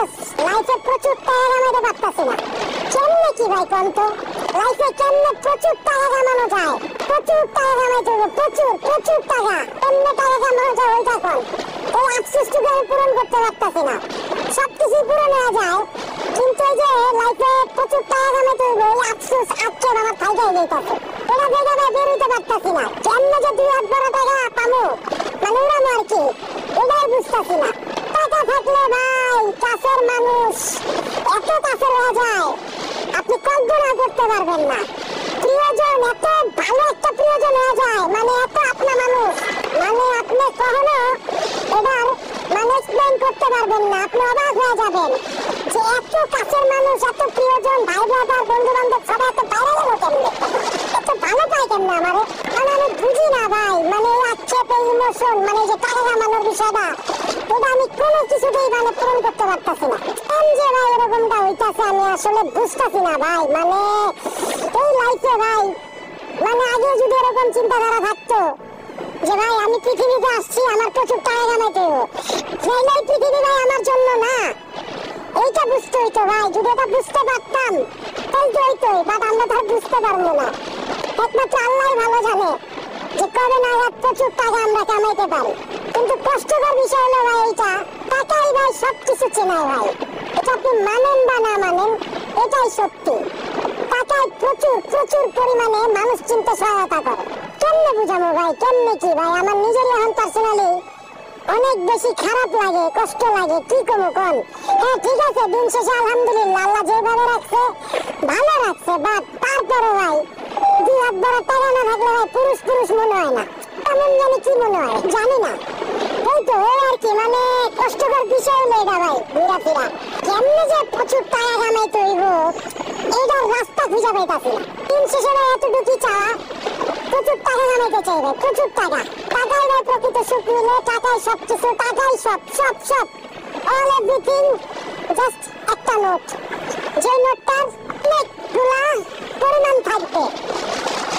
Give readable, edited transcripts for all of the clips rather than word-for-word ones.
আফসোস লাইফে প্রচুর টাকা কামাইতে পারতাছি না। কেমনে কি ভাই কোন তো, লাইফে কেমনে প্রচুর টাকা কামানো যায়? প্রচুর টাকা কামাইতে হবে, প্রচুর টাকা। কেমনে টাকা কামানো যায় ওইটা কোন। এই আফসোসটুকু আমি পূরণ করতে পারতাছি না। সবকিছু পূরণ হয়ে যায়, কিন্তু এই যে লাইফে প্রচুর টাকা কামাইতে হবে এই আফসোস আজকে আমার থাইকাই যাইতাছে। এটা থেকে ভাই বের হইতে পারতাছি না। কেমনে যে 2-1 টাকা পাবো মানে উড়ানো আর কি, এটাই বুঝতাছি না। টাকা থাকলে ভাই কাছের মানুষ এত কাছের হয়ে যায় আপনি কল্পনা করতে পারবেন না। প্রিয়জন এত ভালো একটা প্রিয়জন হয়ে যায়, মানে এত আপনা মানুষ, মানে আপনি কখনো এবার মানে এক্সপ্লেইন করতে পারবেন না। আপনি অবাক হয়ে যাবেন যে এত কাছের মানুষ, এত প্রিয়জন, ভাই ব্রাদার, বন্ধু বান্ধব সবাই এত বাইরে গেল কেমনে, এত ভালো পাই কেমনে আমারে, মানে আমি বুঝি না ভাই। মানে এই আক্ষেপ, এই ইমোশন, মানে যে টাকা কামানোর বিষয়টা, এটা আমি কোনো কিছুতেই মানে পূরণ করতে পারতাছি না। কেন যে ভাই এরকমটা হইতাছে আমি আসলে বুঝতাছি না ভাই। মানে এই লাইফে ভাই মানে আগে যদি এরকম চিন্তাধারা থাকতো যে ভাই আমি পৃথিবীতে আসছি আমার প্রচুর টাকা কামাইতে হবে, তাহলে এই পৃথিবী ভাই আমার জন্য না, এইটা বুঝতে হইতো ভাই। যদি এটা বুঝতে পারতাম তাহলে তো হইতোই, বাট আমরা তো আর বুঝতে পারবো না। একমাত্র আল্লাহই ভালো জানে যে কবে নাগাদ প্রচুর টাকা আমরা কামাইতে পারি। কিন্তু কষ্টকর বিষয় হলো ভাই এইটা, টাকাই ভাই সবকিছু চেনায় ভাই। এটা আপনি মানেন বা না মানেন, এটাই সত্যি। টাকায় প্রচুর পরিমাণে মানুষ চিনতে সহায়তা করে। কেমনে বুঝাবো ভাই, কেমনে কি ভাই, আমার নিজেরই এখন পার্সোনালি অনেক বেশি খারাপ লাগে, কষ্ট লাগে, কি করবো কোন। হ্যাঁ ঠিক আছে, দিন শেষে আলহামদুলিল্লাহ আল্লাহ যেভাবে রাখছে ভালো রাখছে, বাট তারপরে ভাই 2-1 টাকা না থাকলে ভাই পুরুষ মনে হয় না, তেমন জানি কি মনে হয় জানি না। এই তো ওই আর কি, মানে কষ্টকর বিষয় হলো এটা ভাই। ঘুরা ফিরা কেমনে যে প্রচুর টাকা কামাইতে হইব এইটার রাস্তা খুঁজে পাইতাছি না। দিন শেষে ভাই এতটুকু চাওয়া, প্রচুর টাকা কামাইতে চাই ভাই, প্রচুর টাকা। টাকাই ভাই প্রকৃত সুখ মিলে, টাকাই সবকিছু, টাকাই সব অল এভরিথিং। জাস্ট একটা নোট, যে নোটটার অনেকগুলা পরিমাণ থাকবে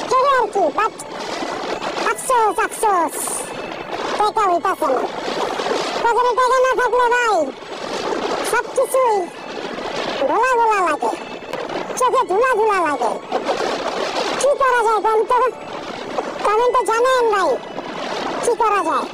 সেটা আর কি। বাট আফসোস টাকা হইতাছে না। পকেটে টাকা না থাকলে ভাই সবকিছুই গোলা লাগে, চোখে ধুলা লাগে। কি করা যায় বলতো, কমেন্টে জানেন ভাই কি করা যায়।